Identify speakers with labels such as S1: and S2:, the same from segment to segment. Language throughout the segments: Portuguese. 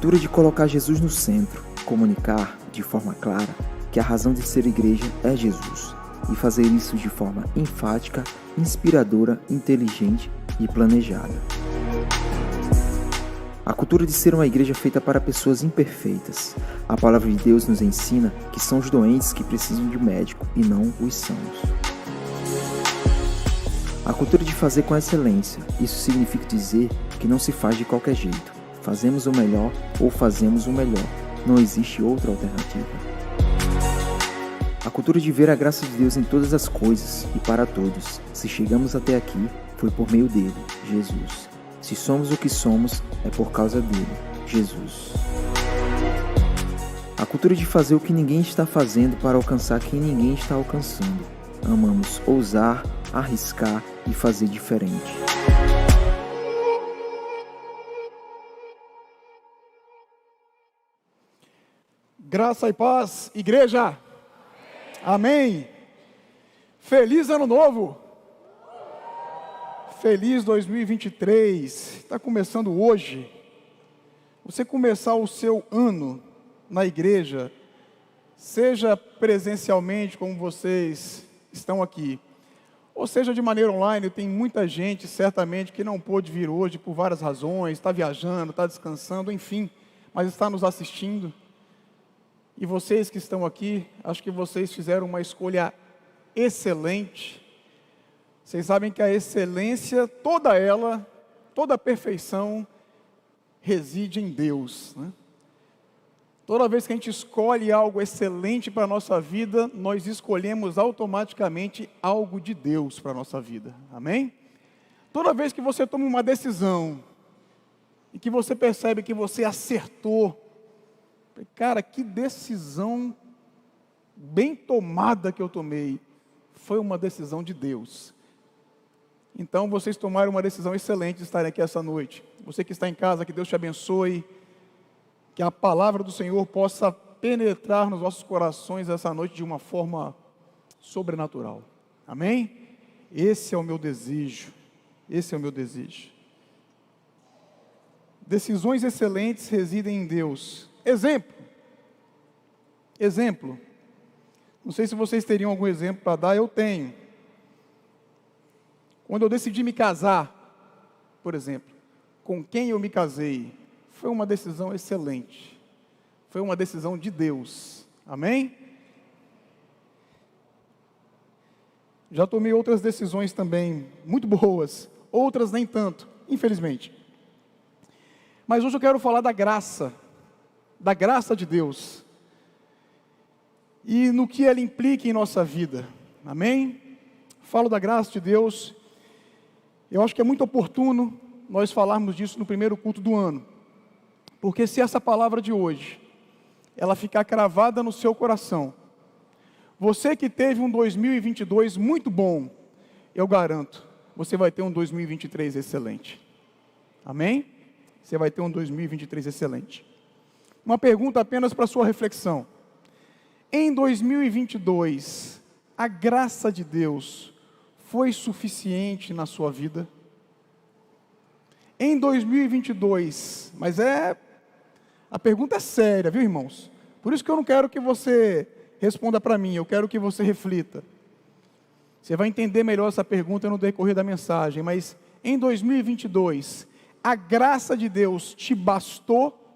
S1: cultura de colocar Jesus no centro, comunicar, de forma clara, que a razão de ser igreja é Jesus, e fazer isso de forma enfática, inspiradora, inteligente e planejada. A cultura de ser uma igreja feita para pessoas imperfeitas. A palavra de Deus nos ensina que são os doentes que precisam de médico e não os sãos. A cultura de fazer com excelência. Isso significa dizer que não se faz de qualquer jeito. Fazemos o melhor ou fazemos o melhor. Não existe outra alternativa. A cultura de ver a graça de Deus em todas as coisas e para todos. Se chegamos até aqui, foi por meio dele, Jesus. Se somos o que somos, é por causa dele, Jesus. A cultura de fazer o que ninguém está fazendo para alcançar quem ninguém está alcançando. Amamos ousar, arriscar e fazer diferente.
S2: Graça e paz, igreja. Amém. Feliz ano novo. Feliz 2023. Está começando hoje. Você começar o seu ano na igreja, seja presencialmente como vocês estão aqui, ou seja de maneira online. Tem muita gente certamente que não pôde vir hoje por várias razões, está viajando, está descansando, enfim, mas está nos assistindo. E vocês que estão aqui, acho que vocês fizeram uma escolha excelente. Vocês sabem que a excelência, toda ela, toda a perfeição, reside em Deus, né? Toda vez que a gente escolhe algo excelente para a nossa vida, nós escolhemos automaticamente algo de Deus para a nossa vida, amém? Toda vez que você toma uma decisão, e que você percebe que você acertou, cara, que decisão bem tomada que eu tomei, foi uma decisão de Deus. Então vocês tomaram uma decisão excelente de estarem aqui essa noite. Você que está em casa, que Deus te abençoe, que a palavra do Senhor possa penetrar nos nossos corações essa noite de uma forma sobrenatural, amém? Esse é o meu desejo, esse é o meu desejo. Decisões excelentes residem em Deus. Exemplo, não sei se vocês teriam algum exemplo para dar, eu tenho. Quando eu decidi me casar, por exemplo, com quem eu me casei, foi uma decisão excelente, foi uma decisão de Deus, amém? Já tomei outras decisões também, muito boas, outras nem tanto, infelizmente. Mas hoje eu quero falar da graça de Deus, e no que ela implica em nossa vida, amém? Falo da graça de Deus. Eu acho que é muito oportuno nós falarmos disso no primeiro culto do ano, porque se essa palavra de hoje, ela ficar cravada no seu coração, você que teve um 2022 muito bom, eu garanto, você vai ter um 2023 excelente, amém? Você vai ter um 2023 excelente. Uma pergunta apenas para sua reflexão: em 2022, a graça de Deus foi suficiente na sua vida? Em 2022, mas a pergunta é séria, viu, irmãos? Por isso que eu não quero que você responda para mim, eu quero que você reflita. Você vai entender melhor essa pergunta no decorrer da mensagem, mas em 2022, a graça de Deus te bastou?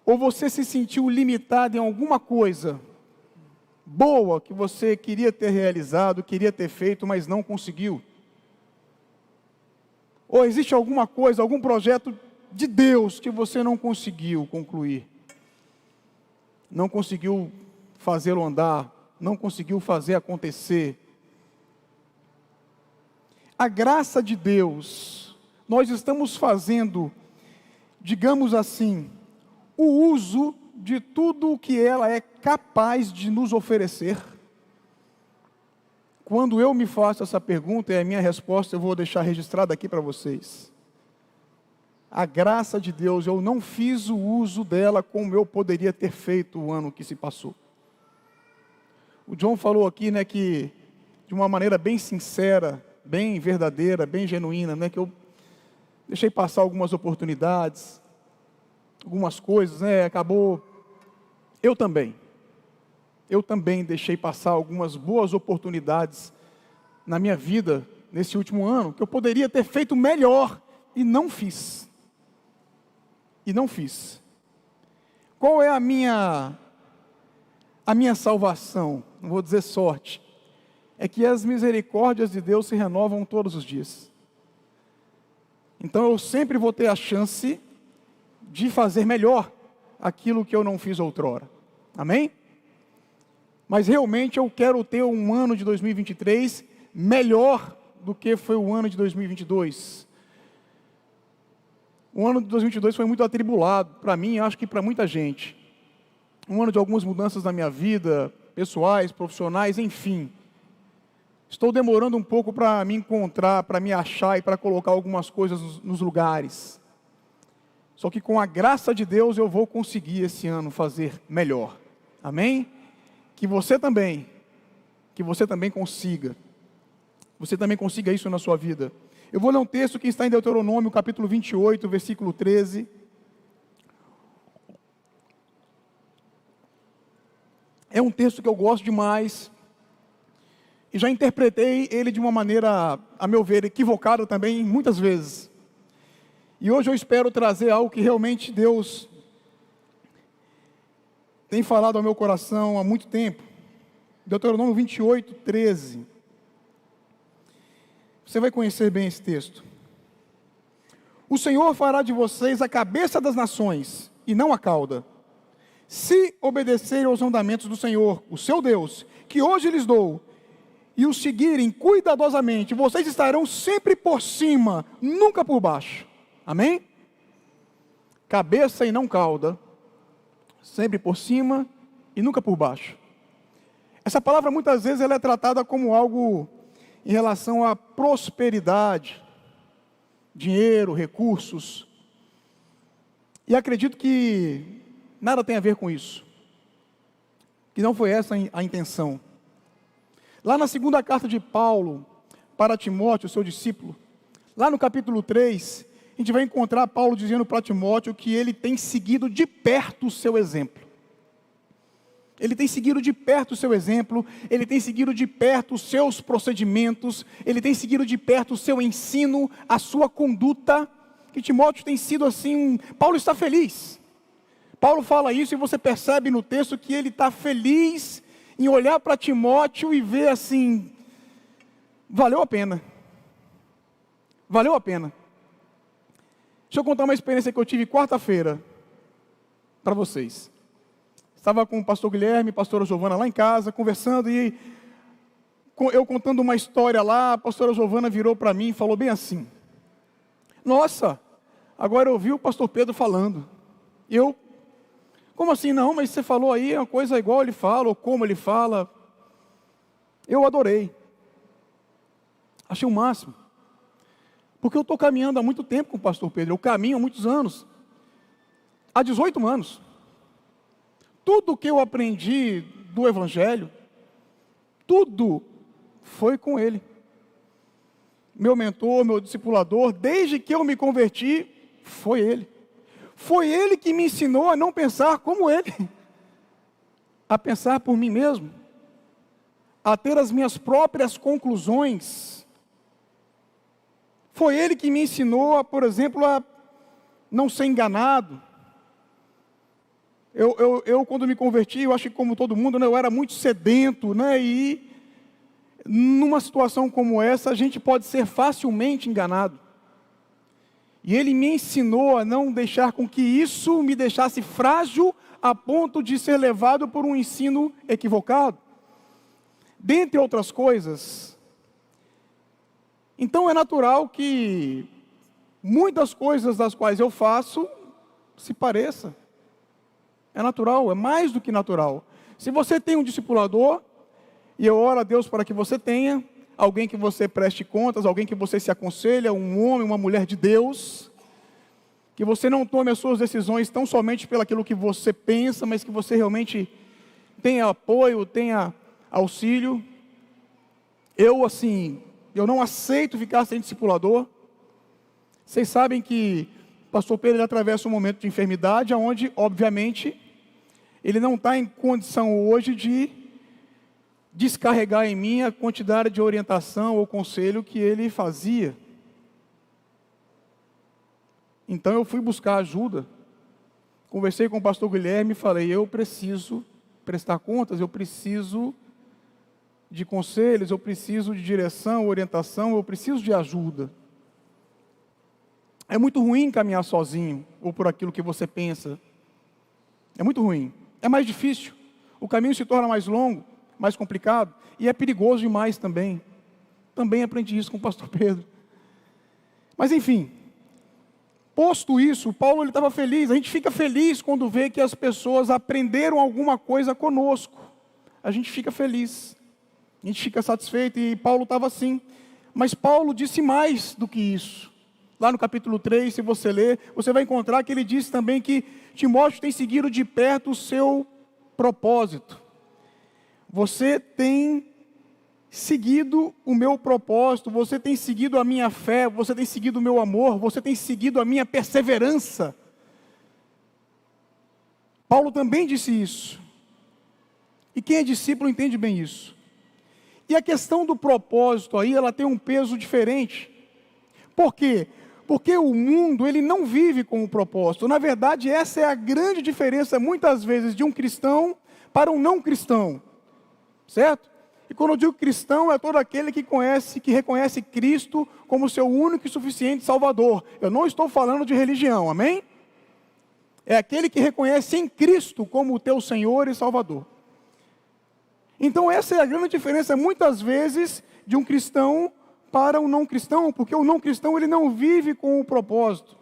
S2: Ou você se sentiu limitado em alguma coisa boa que você queria ter realizado, queria ter feito, mas não conseguiu? Ou existe alguma coisa, algum projeto de Deus que você não conseguiu concluir? Não conseguiu fazê-lo andar, não conseguiu fazer acontecer? A graça de Deus, nós estamos fazendo, digamos assim, o uso de tudo o que ela é capaz de nos oferecer? Quando eu me faço essa pergunta, e a minha resposta eu vou deixar registrada aqui para vocês. A graça de Deus, eu não fiz o uso dela como eu poderia ter feito o ano que se passou. O John falou aqui, né, que de uma maneira bem sincera, bem verdadeira, bem genuína, né, que eu deixei passar algumas oportunidades. algumas coisas, né? Eu também deixei passar algumas boas oportunidades na minha vida, nesse último ano, que eu poderia ter feito melhor, e não fiz. Qual é a minha salvação? Não vou dizer sorte. É que as misericórdias de Deus se renovam todos os dias. Então eu sempre vou ter a chance de fazer melhor aquilo que eu não fiz outrora. Amém? Mas realmente eu quero ter um ano de 2023 melhor do que foi o ano de 2022. O ano de 2022 foi muito atribulado, para mim, acho que para muita gente. Um ano de algumas mudanças na minha vida, pessoais, profissionais, enfim. Estou demorando um pouco para me encontrar, para me achar e para colocar algumas coisas nos lugares. Só que com a graça de Deus eu vou conseguir esse ano fazer melhor. Amém? Que você também consiga. Você também consiga isso na sua vida. Eu vou ler um texto que está em Deuteronômio, capítulo 28, versículo 13. É um texto que eu gosto demais. E já interpretei ele de uma maneira, a meu ver, equivocada também, muitas vezes. E hoje eu espero trazer algo que realmente Deus tem falado ao meu coração há muito tempo. Deuteronômio 28, 13. Você vai conhecer bem esse texto. O Senhor fará de vocês a cabeça das nações, e não a cauda, se obedecerem aos mandamentos do Senhor, o seu Deus, que hoje lhes dou, e os seguirem cuidadosamente, vocês estarão sempre por cima, nunca por baixo. Amém? Cabeça e não cauda, sempre por cima e nunca por baixo. Essa palavra muitas vezes ela é tratada como algo em relação à prosperidade, dinheiro, recursos. E acredito que nada tem a ver com isso. Que não foi essa a intenção. Lá na segunda carta de Paulo para Timóteo, seu discípulo, lá no capítulo 3, a gente vai encontrar Paulo dizendo para Timóteo que ele tem seguido de perto o seu exemplo. Ele tem seguido de perto o seu exemplo, ele tem seguido de perto os seus procedimentos, ele tem seguido de perto o seu ensino, a sua conduta, que Timóteo tem sido assim, Paulo está feliz. Paulo fala isso e você percebe no texto que ele está feliz em olhar para Timóteo e ver assim, valeu a pena. Valeu a pena. Deixa eu contar uma experiência que eu tive quarta-feira para vocês. Estava com o pastor Guilherme, a pastora Giovana lá em casa, conversando, e eu contando uma história lá, a pastora Giovana virou para mim e falou bem assim: nossa, agora eu ouvi o pastor Pedro falando. Eu, como assim? Não, mas você falou aí uma coisa igual ele fala, ou como ele fala. Eu adorei. Achei o máximo. Porque eu estou caminhando há muito tempo com o pastor Pedro, eu caminho há muitos anos. Há 18 anos. Tudo que eu aprendi do Evangelho, tudo foi com ele. Meu mentor, meu discipulador, desde que eu me converti, foi ele. Foi ele que me ensinou a não pensar como ele, a pensar por mim mesmo, a ter as minhas próprias conclusões. Foi ele que me ensinou, por exemplo, a não ser enganado. Eu quando me converti, eu acho que como todo mundo, né, eu era muito sedento, né, e numa situação como essa, a gente pode ser facilmente enganado. E ele me ensinou a não deixar com que isso me deixasse frágil a ponto de ser levado por um ensino equivocado. Dentre outras coisas. Então é natural que muitas coisas das quais eu faço se pareçam. É natural, é mais do que natural. Se você tem um discipulador, e eu oro a Deus para que você tenha, alguém que você preste contas, alguém que você se aconselha, um homem, uma mulher de Deus, que você não tome as suas decisões tão somente pelo aquilo que você pensa, mas que você realmente tenha apoio, tenha auxílio. Eu não aceito ficar sem discipulador. Vocês sabem que pastor Pedro ele atravessa um momento de enfermidade, onde, obviamente, ele não está em condição hoje de descarregar em mim a quantidade de orientação ou conselho que ele fazia. Então eu fui buscar ajuda, conversei com o pastor Guilherme e falei, eu preciso prestar contas, eu preciso de conselhos, eu preciso de direção, orientação, eu preciso de ajuda. É muito ruim caminhar sozinho, ou por aquilo que você pensa. É muito ruim. É mais difícil. O caminho se torna mais longo, mais complicado, e é perigoso demais também. Também aprendi isso com o pastor Pedro. Mas enfim, posto isso, Paulo estava feliz. A gente fica feliz quando vê que as pessoas aprenderam alguma coisa conosco. A gente fica feliz. A gente fica satisfeito, e Paulo estava assim. Mas Paulo disse mais do que isso. Lá no capítulo 3, se você ler, você vai encontrar que ele disse também que Timóteo tem seguido de perto o seu propósito. Você tem seguido o meu propósito, você tem seguido a minha fé, você tem seguido o meu amor, você tem seguido a minha perseverança. Paulo também disse isso. E quem é discípulo entende bem isso. E a questão do propósito aí, ela tem um peso diferente. Por quê? Porque o mundo, ele não vive com um propósito. Na verdade, essa é a grande diferença, muitas vezes, de um cristão para um não cristão. Certo? E quando eu digo cristão, é todo aquele que reconhece Cristo como seu único e suficiente Salvador. Eu não estou falando de religião, amém? É aquele que reconhece em Cristo como o teu Senhor e Salvador. Então essa é a grande diferença, muitas vezes, de um cristão para um não cristão, porque o não cristão ele não vive com o propósito.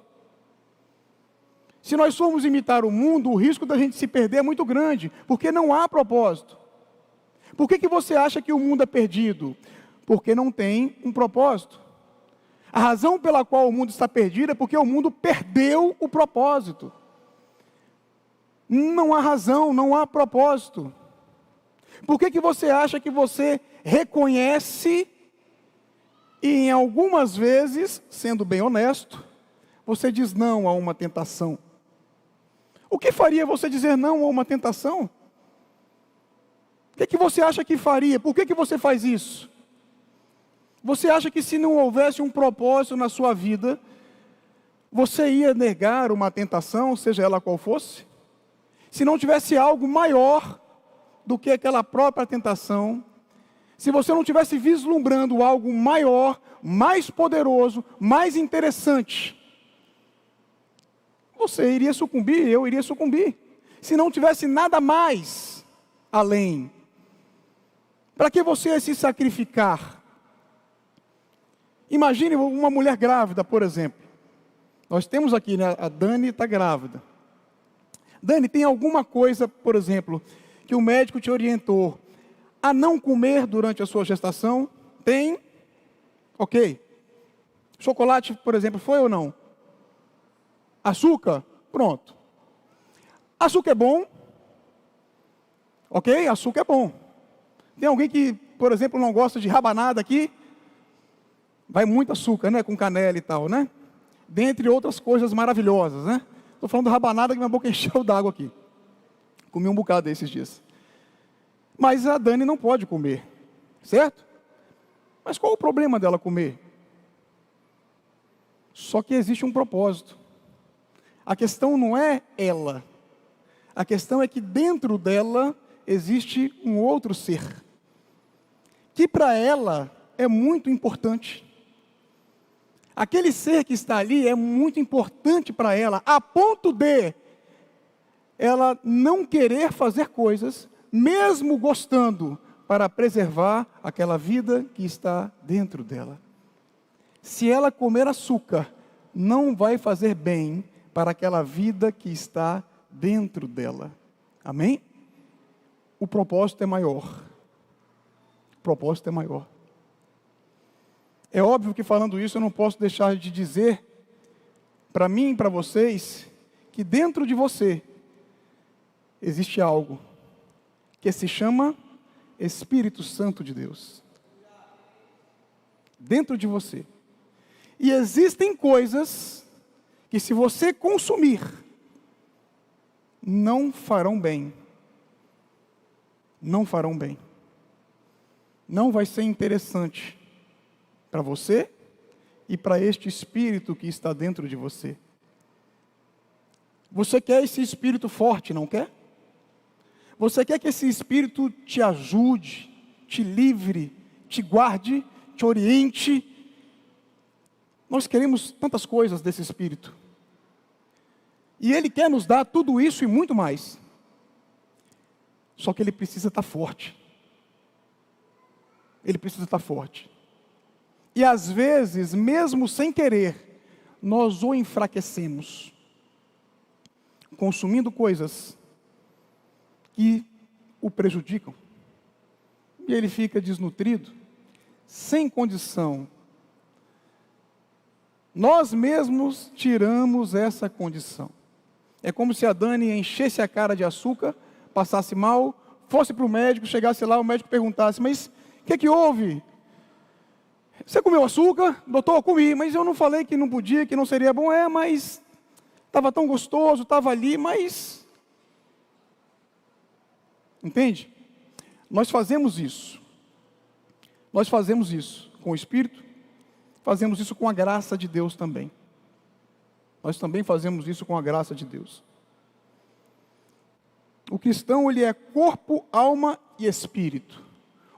S2: Se nós formos imitar o mundo, o risco da gente se perder é muito grande, porque não há propósito. Por que você acha que o mundo é perdido? Porque não tem um propósito. A razão pela qual o mundo está perdido é porque o mundo perdeu o propósito. Não há razão, não há propósito. Por que você acha que você reconhece e em algumas vezes, sendo bem honesto, você diz não a uma tentação? O que faria você dizer não a uma tentação? O que você acha que faria? Por que você faz isso? Você acha que se não houvesse um propósito na sua vida, você ia negar uma tentação, seja ela qual fosse? Se não tivesse algo maior do que aquela própria tentação, se você não estivesse vislumbrando algo maior, mais poderoso, mais interessante, você iria sucumbir, eu iria sucumbir. Se não tivesse nada mais além, para que você ia se sacrificar? Imagine uma mulher grávida, por exemplo. Nós temos aqui, né, a Dani está grávida. Dani, tem alguma coisa, por exemplo, que o médico te orientou a não comer durante a sua gestação? Tem? Ok. Chocolate, por exemplo, foi ou não? Açúcar? Pronto. Açúcar é bom? Ok, açúcar é bom. Tem alguém que, por exemplo, não gosta de rabanada aqui? Vai muito açúcar, né? Com canela e tal, né? Dentre outras coisas maravilhosas, né? Estou falando de rabanada que minha boca encheu d'água aqui. Comi um bocado esses dias. Mas a Dani não pode comer, certo? Mas qual o problema dela comer? Só que existe um propósito. A questão não é ela. A questão é que dentro dela existe um outro ser, que para ela é muito importante. Aquele ser que está ali é muito importante para ela, a ponto de ela não querer fazer coisas, mesmo gostando, para preservar aquela vida que está dentro dela. Se ela comer açúcar, não vai fazer bem para aquela vida que está dentro dela. Amém? O propósito é maior. O propósito é maior. É óbvio que falando isso eu não posso deixar de dizer para mim e para vocês que dentro de você existe algo que se chama Espírito Santo de Deus. Dentro de você. E existem coisas que se você consumir, não farão bem. Não farão bem. Não vai ser interessante para você e para este espírito que está dentro de você. Você quer esse espírito forte, não quer? Você quer que esse espírito te ajude, te livre, te guarde, te oriente? Nós queremos tantas coisas desse espírito. E ele quer nos dar tudo isso e muito mais. Só que ele precisa estar forte. Ele precisa estar forte. E às vezes, mesmo sem querer, nós o enfraquecemos, consumindo coisas que o prejudicam. E ele fica desnutrido, sem condição. Nós mesmos tiramos essa condição. É como se a Dani enchesse a cara de açúcar, passasse mal, fosse para o médico, chegasse lá, o médico perguntasse: mas o que houve? Você comeu açúcar? Doutor, comi, mas eu não falei que não podia, que não seria bom. Mas estava tão gostoso, estava ali, mas... Entende? Nós fazemos isso. Nós fazemos isso com o Espírito, fazemos isso com a graça de Deus também. Nós também fazemos isso com a graça de Deus. O cristão, ele é corpo, alma e espírito.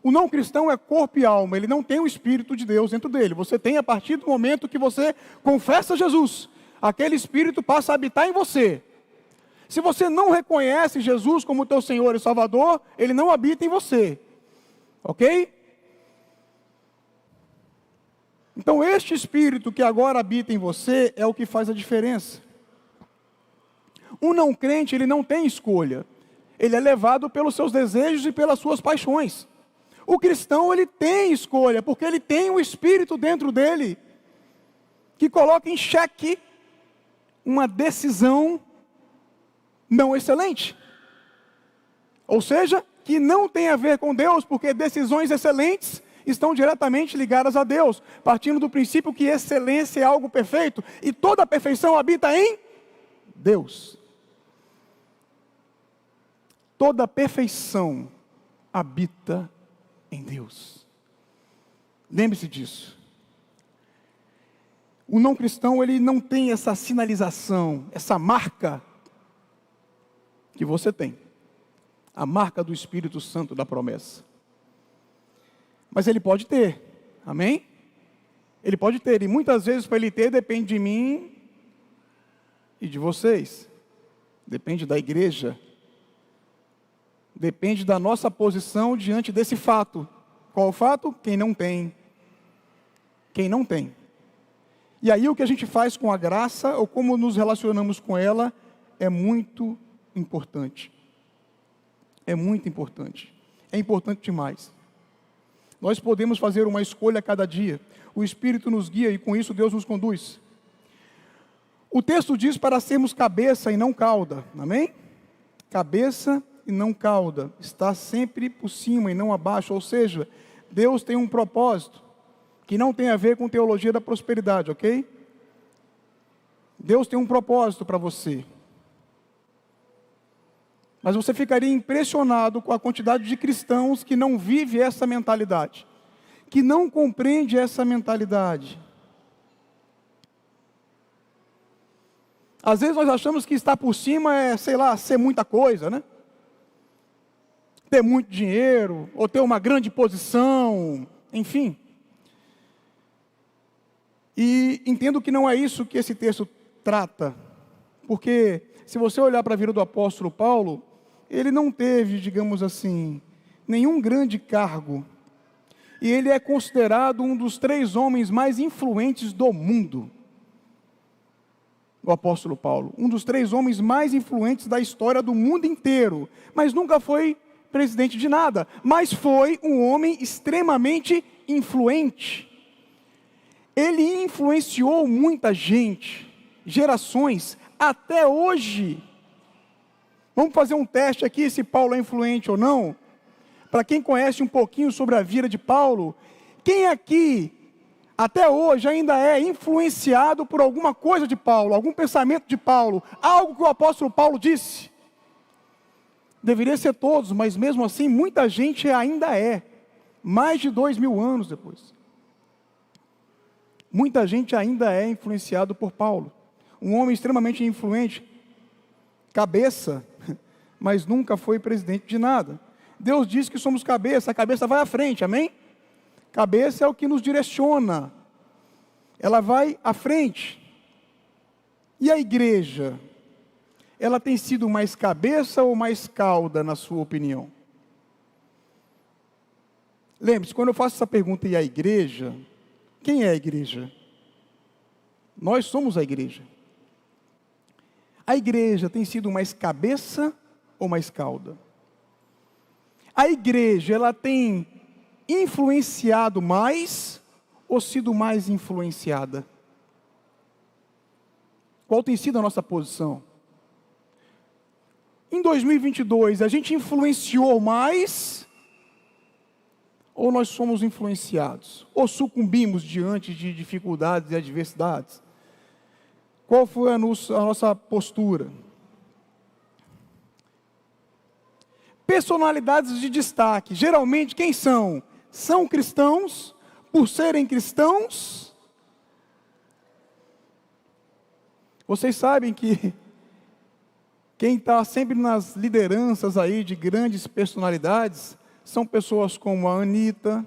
S2: O não cristão é corpo e alma, ele não tem o Espírito de Deus dentro dele. Você tem a partir do momento que você confessa Jesus, aquele Espírito passa a habitar em você. Se você não reconhece Jesus como teu Senhor e Salvador, ele não habita em você. Ok? Então este Espírito que agora habita em você é o que faz a diferença. Um não crente, ele não tem escolha. Ele é levado pelos seus desejos e pelas suas paixões. O cristão, ele tem escolha, porque ele tem o Espírito dentro dele, que coloca em xeque uma decisão não excelente. Ou seja, que não tem a ver com Deus, porque decisões excelentes estão diretamente ligadas a Deus, partindo do princípio que excelência é algo perfeito, e toda a perfeição habita em Deus. Toda a perfeição habita em Deus. Lembre-se disso. O não cristão, ele não tem essa sinalização, essa marca que você tem. A marca do Espírito Santo da promessa. Mas ele pode ter, amém? Ele pode ter, e muitas vezes para ele ter depende de mim e de vocês. Depende da igreja. Depende da nossa posição diante desse fato. Qual o fato? Quem não tem. Quem não tem. E aí o que a gente faz com a graça, ou como nos relacionamos com ela, é muito importante. É muito importante. É importante demais. Nós podemos fazer uma escolha a cada dia. O Espírito nos guia e com isso Deus nos conduz. O texto diz para sermos cabeça e não cauda. Amém? Cabeça e não cauda. Está sempre por cima e não abaixo. Ou seja, Deus tem um propósito que não tem a ver com teologia da prosperidade, ok? Deus tem um propósito para você. Mas você ficaria impressionado com a quantidade de cristãos que não vive essa mentalidade, que não compreende essa mentalidade. Às vezes nós achamos que estar por cima é, sei lá, ser muita coisa, né? Ter muito dinheiro, ou ter uma grande posição, enfim. E entendo que não é isso que esse texto trata, porque se você olhar para a vida do apóstolo Paulo, ele não teve, digamos assim, nenhum grande cargo. E ele é considerado um dos 3 homens mais influentes do mundo. O apóstolo Paulo. Um dos 3 homens mais influentes da história do mundo inteiro. Mas nunca foi presidente de nada. Mas foi um homem extremamente influente. Ele influenciou muita gente, gerações, até hoje. Vamos fazer um teste aqui se Paulo é influente ou não. Para quem conhece um pouquinho sobre a vida de Paulo, quem aqui até hoje ainda é influenciado por alguma coisa de Paulo, algum pensamento de Paulo, algo que o apóstolo Paulo disse. Deveria ser todos, mas mesmo assim muita gente ainda é, mais de 2000 anos depois. Muita gente ainda é influenciado por Paulo, um homem extremamente influente, cabeça, mas nunca foi presidente de nada. Deus diz que somos cabeça, a cabeça vai à frente, amém? Cabeça é o que nos direciona, ela vai à frente. E a igreja, ela tem sido mais cabeça ou mais cauda, na sua opinião? Lembre-se, quando eu faço essa pergunta, e a igreja, quem é a igreja? Nós somos a igreja. A igreja tem sido mais cabeça ou mais cauda? A igreja, ela tem influenciado mais ou sido mais influenciada? Qual tem sido a nossa posição? Em 2022, a gente influenciou mais ou nós somos influenciados? Ou sucumbimos diante de dificuldades e adversidades? Qual foi a nossa postura? Personalidades de destaque, geralmente quem são? São cristãos, por serem cristãos. Vocês sabem que quem está sempre nas lideranças aí de grandes personalidades, são pessoas como a Anitta.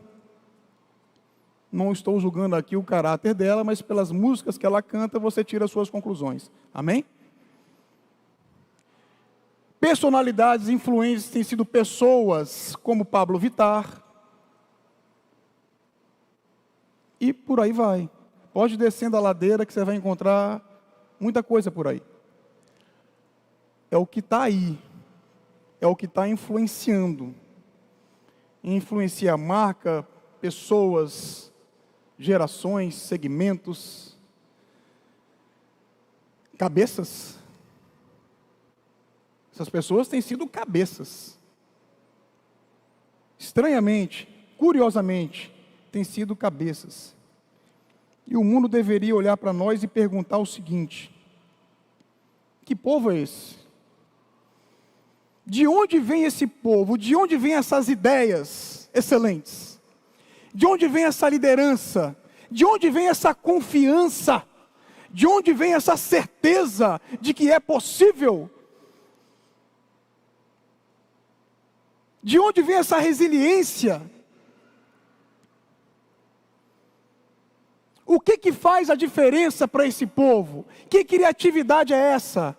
S2: Não estou julgando aqui o caráter dela, mas pelas músicas que ela canta, você tira as suas conclusões. Amém? Personalidades influentes têm sido pessoas como Pablo Vittar. E por aí vai. Pode ir descendo a ladeira que você vai encontrar muita coisa por aí. É o que está aí. É o que está influenciando. Influencia a marca, pessoas, gerações, segmentos, cabeças. Essas pessoas têm sido cabeças. Estranhamente, curiosamente, têm sido cabeças. E o mundo deveria olhar para nós e perguntar o seguinte: que povo é esse? De onde vem esse povo? De onde vem essas ideias excelentes? De onde vem essa liderança? De onde vem essa confiança? De onde vem essa certeza de que é possível? De onde vem essa resiliência? O que faz a diferença para esse povo? Que criatividade é essa?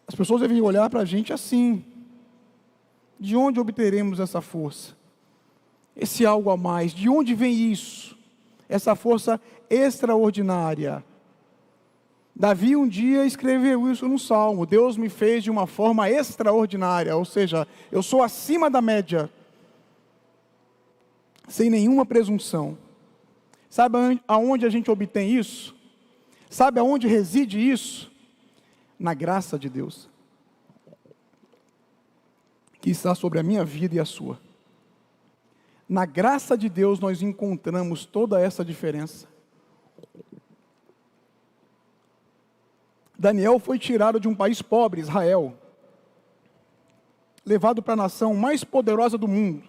S2: As pessoas devem olhar para a gente assim. De onde obteremos essa força? Esse algo a mais, de onde vem isso? Essa força extraordinária. Davi um dia escreveu isso no Salmo: Deus me fez de uma forma extraordinária, ou seja, eu sou acima da média, sem nenhuma presunção. Sabe aonde a gente obtém isso? Sabe aonde reside isso? Na graça de Deus, que está sobre a minha vida e a sua. Na graça de Deus nós encontramos toda essa diferença. Daniel foi tirado de um país pobre, Israel, levado para a nação mais poderosa do mundo,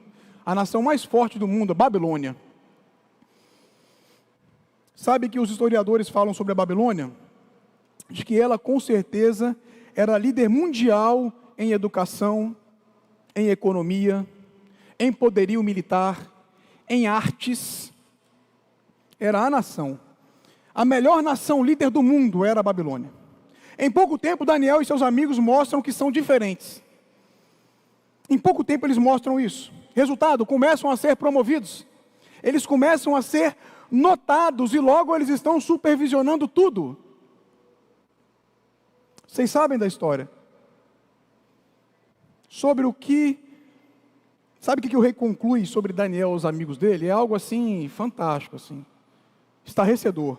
S2: a nação mais forte do mundo, a Babilônia. Sabe que os historiadores falam sobre a Babilônia? De que ela com certeza era líder mundial em educação, em economia, em poderio militar, em artes. Era a nação. A melhor nação líder do mundo era a Babilônia. Em pouco tempo, Daniel e seus amigos mostram que são diferentes. Em pouco tempo eles mostram isso. Resultado, começam a ser promovidos. Eles começam a ser notados e logo eles estão supervisionando tudo. Vocês sabem da história. Sobre o que... Sabe o que o rei conclui sobre Daniel e os amigos dele? É algo assim, fantástico, assim, estarrecedor.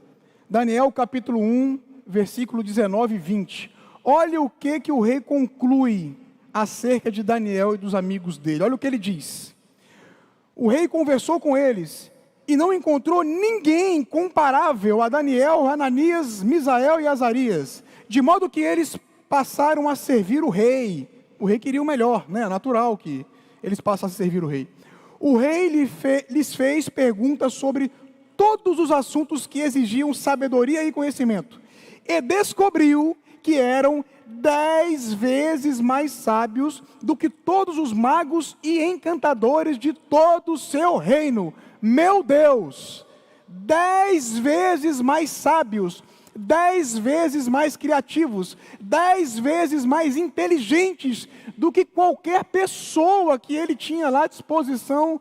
S2: Daniel capítulo 1, versículo 19 e 20. Olha o que o rei conclui acerca de Daniel e dos amigos dele. Olha o que ele diz. O rei conversou com eles e não encontrou ninguém comparável a Daniel, Ananias, Misael e Azarias, de modo que eles passaram a servir o rei. O rei queria o melhor, né? É natural que eles passassem a servir o rei. O rei lhes fez perguntas sobre todos os assuntos que exigiam sabedoria e conhecimento, e descobriu que eram 10 vezes mais sábios do que todos os magos e encantadores de todo o seu reino. Meu Deus! 10 vezes mais sábios, 10 vezes mais criativos, 10 vezes mais inteligentes do que qualquer pessoa que ele tinha lá à disposição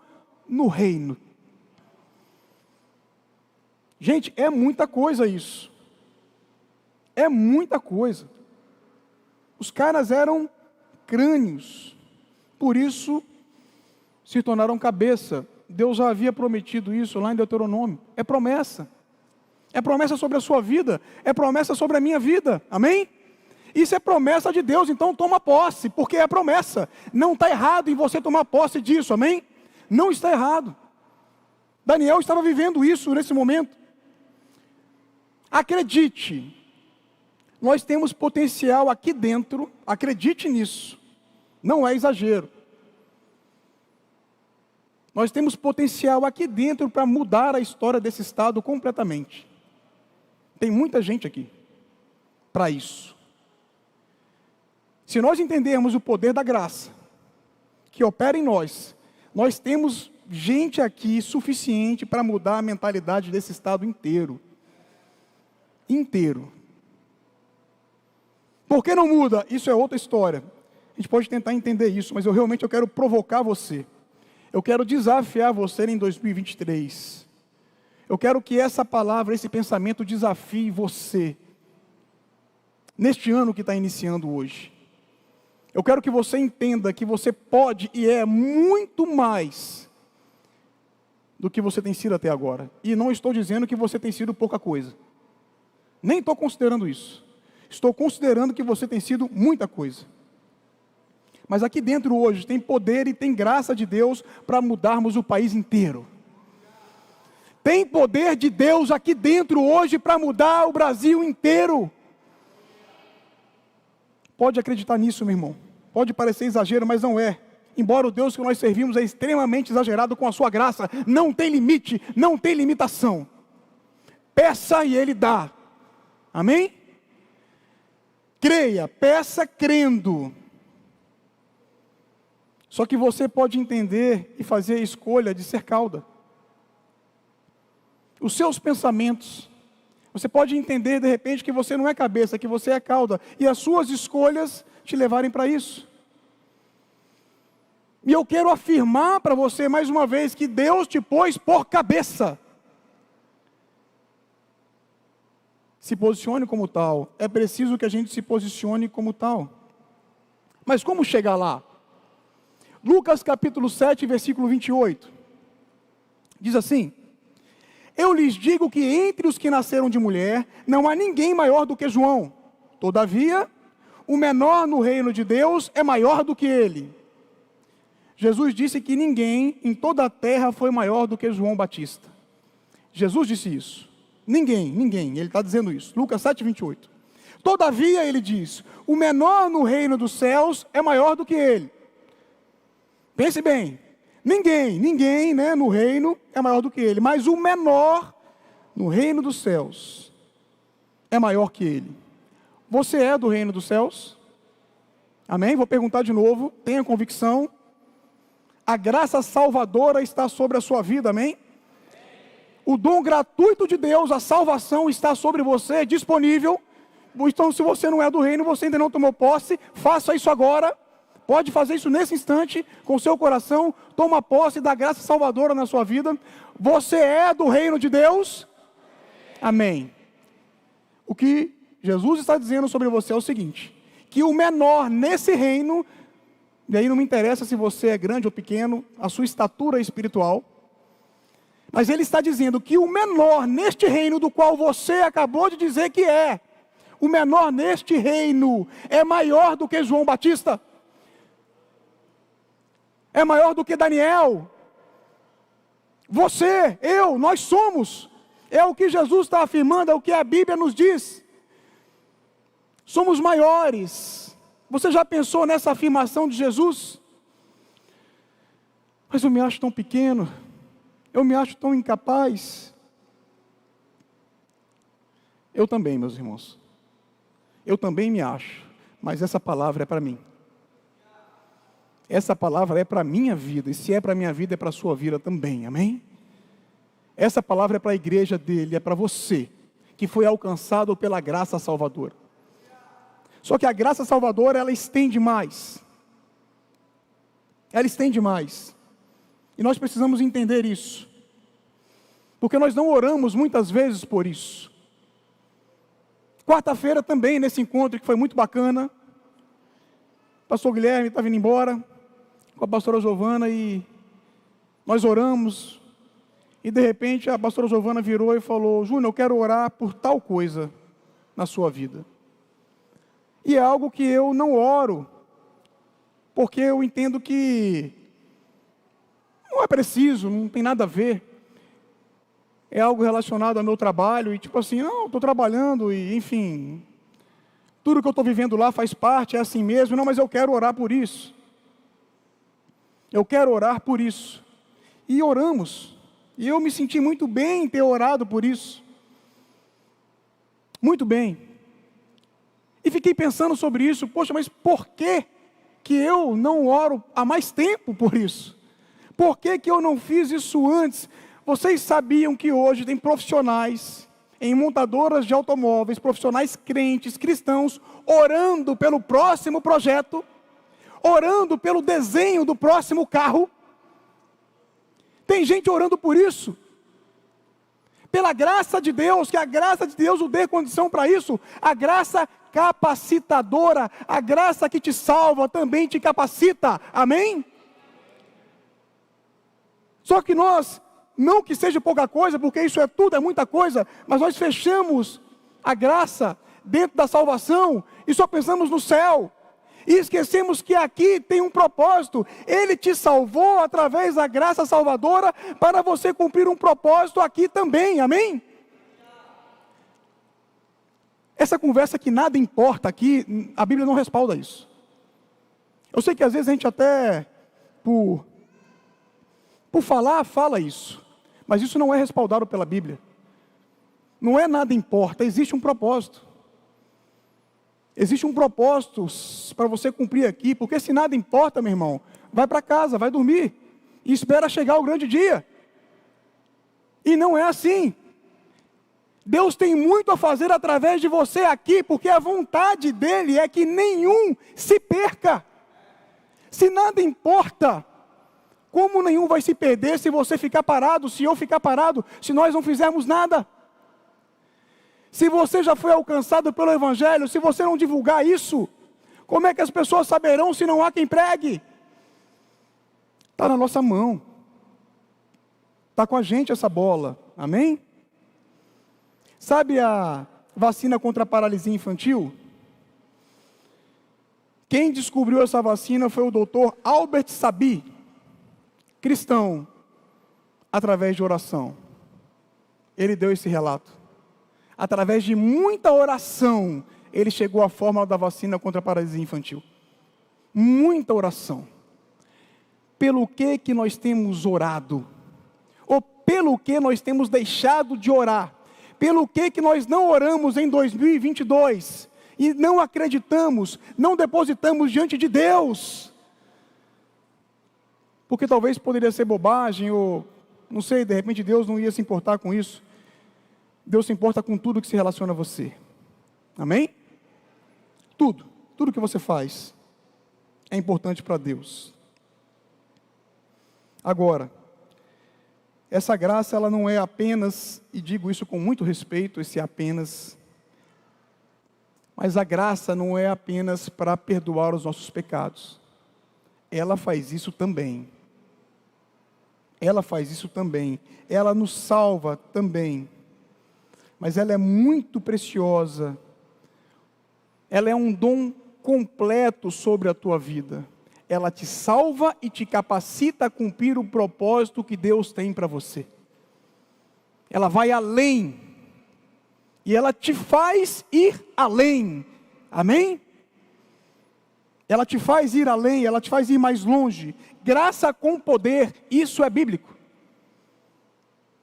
S2: no reino. Gente, é muita coisa isso. É muita coisa. Os caras eram crânios, por isso se tornaram cabeça. Deus já havia prometido isso lá em Deuteronômio. É promessa. É promessa sobre a sua vida, é promessa sobre a minha vida, amém? Isso é promessa de Deus, então toma posse, porque é promessa. Não está errado em você tomar posse disso, amém? Não está errado. Daniel estava vivendo isso nesse momento. Acredite, nós temos potencial aqui dentro, acredite nisso, não é exagero. Nós temos potencial aqui dentro para mudar a história desse estado completamente. Tem muita gente aqui para isso. Se nós entendermos o poder da graça que opera em nós, nós temos gente aqui suficiente para mudar a mentalidade desse estado inteiro. Inteiro. Por que não muda? Isso é outra história. A gente pode tentar entender isso, mas eu realmente quero provocar você. Eu quero desafiar você em 2023. Eu quero que essa palavra, esse pensamento desafie você. Neste ano que está iniciando hoje. Eu quero que você entenda que você pode e é muito mais do que você tem sido até agora. E não estou dizendo que você tem sido pouca coisa. Nem estou considerando isso. Estou considerando que você tem sido muita coisa. Mas aqui dentro hoje tem poder e tem graça de Deus para mudarmos o país inteiro. Tem poder de Deus aqui dentro hoje para mudar o Brasil inteiro. Pode acreditar nisso, meu irmão. Pode parecer exagero, mas não é. Embora o Deus que nós servimos é extremamente exagerado com a sua graça, não tem limite, não tem limitação. Peça e Ele dá. Amém? Creia, peça crendo. Só que você pode entender e fazer a escolha de ser cauda. Os seus pensamentos, você pode entender de repente que você não é cabeça, que você é cauda, e as suas escolhas te levarem para isso. E eu quero afirmar para você mais uma vez que Deus te pôs por cabeça. Se posicione como tal. É preciso que a gente se posicione como tal. Mas como chegar lá? Lucas capítulo 7, versículo 28. Diz assim: eu lhes digo que entre os que nasceram de mulher, não há ninguém maior do que João. Todavia, o menor no reino de Deus é maior do que ele. Jesus disse que ninguém em toda a terra foi maior do que João Batista. Jesus disse isso. Ninguém, ele está dizendo isso. Lucas 7, 28. Todavia, ele diz, o menor no reino dos céus é maior do que ele. Pense bem, ninguém, né, no reino é maior do que ele, mas o menor no reino dos céus é maior que ele. Você é do reino dos céus? Amém? Vou perguntar de novo, tenha convicção. A graça salvadora está sobre a sua vida, amém? O dom gratuito de Deus, a salvação está sobre você, disponível. Então, se você não é do reino, você ainda não tomou posse, faça isso agora. Pode fazer isso nesse instante, com seu coração. Toma posse da graça salvadora na sua vida. Você é do reino de Deus? Amém. O que Jesus está dizendo sobre você é o seguinte: que o menor nesse reino, e aí não me interessa se você é grande ou pequeno, a sua estatura espiritual, mas ele está dizendo que o menor neste reino do qual você acabou de dizer que é, o menor neste reino é maior do que João Batista, é maior do que Daniel, Você, eu, nós somos. É o que Jesus está afirmando, é o que a Bíblia nos diz. Somos maiores. Você já pensou nessa afirmação de Jesus? Mas eu me acho tão pequeno, eu me acho tão incapaz. Eu também, meus irmãos. Eu também me acho, mas essa palavra é para mim. Essa palavra é para a minha vida, e se é para a minha vida, é para a sua vida também, amém? Essa palavra é para a igreja dele, é para você, que foi alcançado pela graça salvadora. Só que a graça salvadora, ela estende mais. Ela estende mais. E nós precisamos entender isso. Porque nós não oramos muitas vezes por isso. Quarta-feira também, nesse encontro que foi muito bacana, o pastor Guilherme estava indo embora, com a pastora Giovana, e nós oramos, e de repente a pastora Giovana virou e falou: Júnior, eu quero orar por tal coisa na sua vida. E é algo que eu não oro, porque eu entendo que não é preciso, não tem nada a ver. É algo relacionado ao meu trabalho, e tipo assim, não, estou trabalhando, e enfim, tudo que eu estou vivendo lá faz parte, é assim mesmo, não, mas eu quero orar por isso. Eu quero orar por isso. E oramos, e eu me senti muito bem em ter orado por isso. Muito bem. E fiquei pensando sobre isso, poxa, mas por que eu não oro há mais tempo por isso? Por que eu não fiz isso antes? Vocês sabiam que hoje tem profissionais em montadoras de automóveis, profissionais crentes, cristãos, orando pelo próximo projeto, orando pelo desenho do próximo carro? Tem gente orando por isso. Pela graça de Deus, que a graça de Deus o dê condição para isso. A graça capacitadora, a graça que te salva também te capacita. Amém? Só que nós, não que seja pouca coisa, porque isso é tudo, é muita coisa, mas nós fechamos a graça dentro da salvação e só pensamos no céu. E esquecemos que aqui tem um propósito. Ele te salvou através da graça salvadora para você cumprir um propósito aqui também, amém? Essa conversa que nada importa aqui, a Bíblia não respalda isso. Eu sei que às vezes a gente até, por falar, fala isso. Mas isso não é respaldado pela Bíblia. Não é nada importa, existe um propósito. Existe um propósito para você cumprir aqui, porque se nada importa, meu irmão, vai para casa, vai dormir, e espera chegar o grande dia. E não é assim. Deus tem muito a fazer através de você aqui, porque a vontade dEle é que nenhum se perca. Se nada importa, como nenhum vai se perder se você ficar parado, se eu ficar parado, se nós não fizermos nada? Se você já foi alcançado pelo Evangelho, se você não divulgar isso, como é que as pessoas saberão se não há quem pregue? Está na nossa mão. Está com a gente essa bola. Amém? Sabe a vacina contra a paralisia infantil? Quem descobriu essa vacina foi o doutor Albert Sabin, cristão, através de oração. Ele deu esse relato. Através de muita oração, ele chegou à fórmula da vacina contra a paralisia infantil. Muita oração. Pelo que nós temos orado? Ou pelo que nós temos deixado de orar? Pelo que nós não oramos em 2022? E não acreditamos, não depositamos diante de Deus? Porque talvez poderia ser bobagem, ou não sei, de repente Deus não ia se importar com isso. Deus se importa com tudo que se relaciona a você. Amém? Tudo que você faz é importante para Deus. Agora, essa graça ela não é apenas, e digo isso com muito respeito, esse apenas, mas a graça não é apenas para perdoar os nossos pecados. Ela faz isso também. Ela faz isso também. Ela nos salva também. Mas ela é muito preciosa. Ela é um dom completo sobre a tua vida. ela te salva e te capacita a cumprir o propósito que Deus tem para você. Ela vai além, e ela te faz ir além, amém? Ela te faz ir além, ela te faz ir mais longe. Graça com poder, isso é bíblico.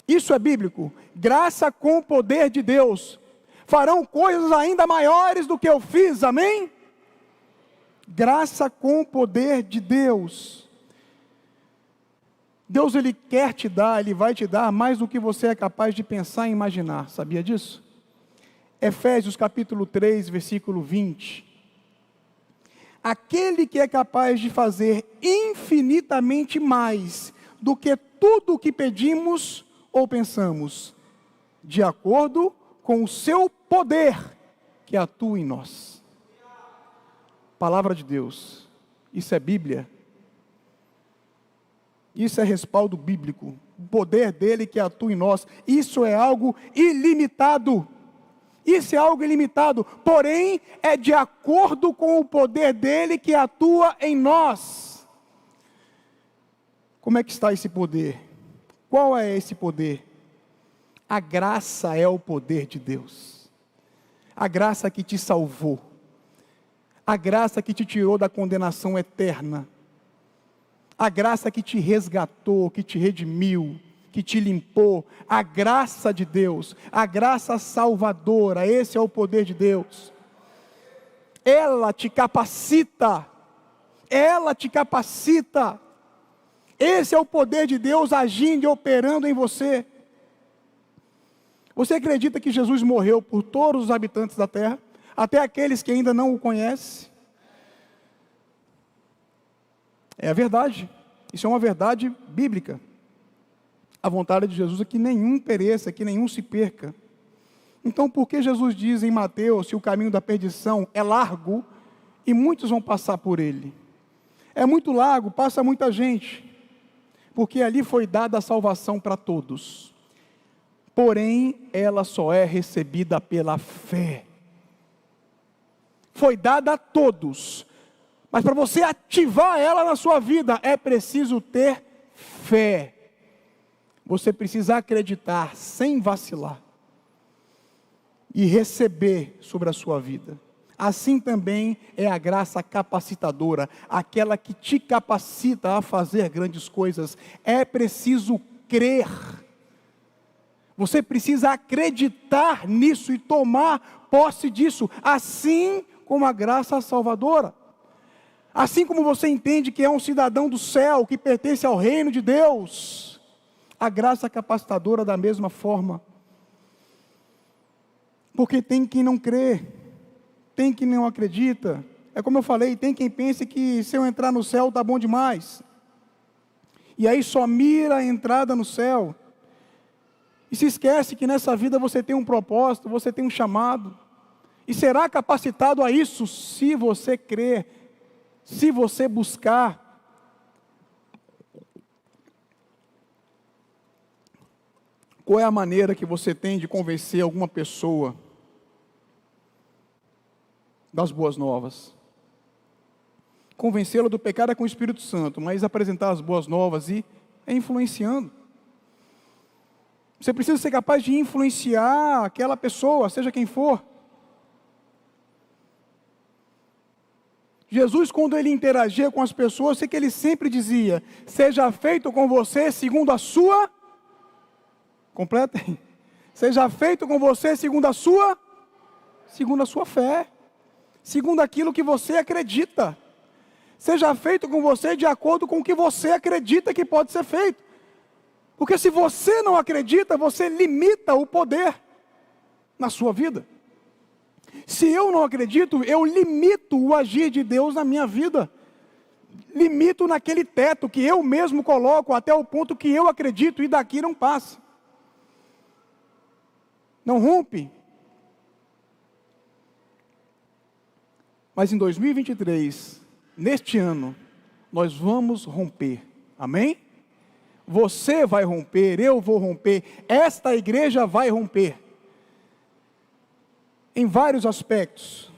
S2: Isso é bíblico. Graça com o poder de Deus. Farão coisas ainda maiores do que eu fiz, amém? Graça com o poder de Deus. Deus, Ele quer te dar, Ele vai te dar mais do que você é capaz de pensar e imaginar. Sabia disso? Efésios capítulo 3, versículo 20. Aquele que é capaz de fazer infinitamente mais do que tudo o que pedimos ou pensamos, de acordo com o seu poder que atua em nós. Palavra de Deus, isso é Bíblia, isso é respaldo bíblico, o poder dele que atua em nós, isso é algo ilimitado, isso é algo ilimitado, porém é de acordo com o poder dele que atua em nós. Como é que está esse poder? Qual é esse poder? A graça é o poder de Deus, a graça que te salvou, a graça que te tirou da condenação eterna, a graça que te resgatou, que te redimiu, que te limpou, a graça de Deus, a graça salvadora, esse é o poder de Deus. Ela te capacita, esse é o poder de Deus agindo e operando em você. Você acredita que Jesus morreu por todos os habitantes da terra, até aqueles que ainda não o conhecem? É a verdade, isso é uma verdade bíblica. A vontade de Jesus é que nenhum pereça, que nenhum se perca. Então, por que Jesus diz em Mateus que o caminho da perdição é largo e muitos vão passar por ele? É muito largo, passa muita gente, porque ali foi dada a salvação para todos. Porém, ela só é recebida pela fé. Foi dada a todos, mas para você ativar ela na sua vida, é preciso ter fé. Você precisa acreditar sem vacilar e receber sobre a sua vida. Assim também é a graça capacitadora, aquela que te capacita a fazer grandes coisas. É preciso crer. Você precisa acreditar nisso e tomar posse disso, assim como a graça salvadora. Assim como você entende que é um cidadão do céu, que pertence ao reino de Deus, a graça capacitadora da mesma forma. Porque tem quem não crê, tem quem não acredita. É como eu falei, tem quem pense que se eu entrar no céu está bom demais. E aí só mira a entrada no céu. E se esquece que nessa vida você tem um propósito, você tem um chamado. E será capacitado a isso se você crer, se você buscar. Qual é a maneira que você tem de convencer alguma pessoa das boas novas? Convencê-la do pecado é com o Espírito Santo, mas apresentar as boas novas e é influenciando. Você precisa ser capaz de influenciar aquela pessoa, seja quem for. Jesus, quando ele interagia com as pessoas, sei que ele sempre dizia: seja feito com você segundo a sua... Completa? Seja feito com você segundo a sua fé, segundo aquilo que você acredita. Seja feito com você de acordo com o que você acredita que pode ser feito. Porque se você não acredita, você limita o poder na sua vida. Se eu não acredito, eu limito o agir de Deus na minha vida. Limito naquele teto que eu mesmo coloco até o ponto que eu acredito e daqui não passa. Não rompe. Mas em 2023, neste ano, nós vamos romper. Amém? Você vai romper, eu vou romper, esta igreja vai romper. Em vários aspectos.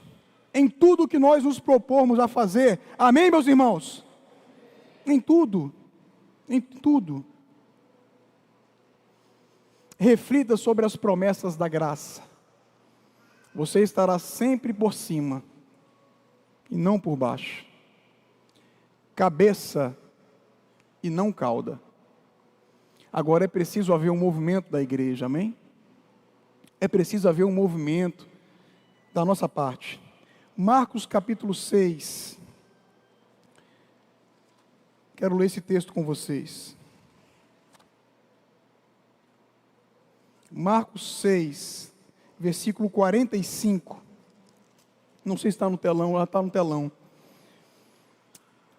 S2: Em tudo que nós nos propormos a fazer. Amém, meus irmãos? em tudo, em tudo. Reflita sobre as promessas da graça. Você estará sempre por cima e não por baixo. Cabeça e não cauda. Agora é preciso haver um movimento da igreja, amém? É preciso haver um movimento da nossa parte. Marcos capítulo 6. Quero ler esse texto com vocês. Marcos 6, versículo 45. Não sei se está no telão, lá está no telão.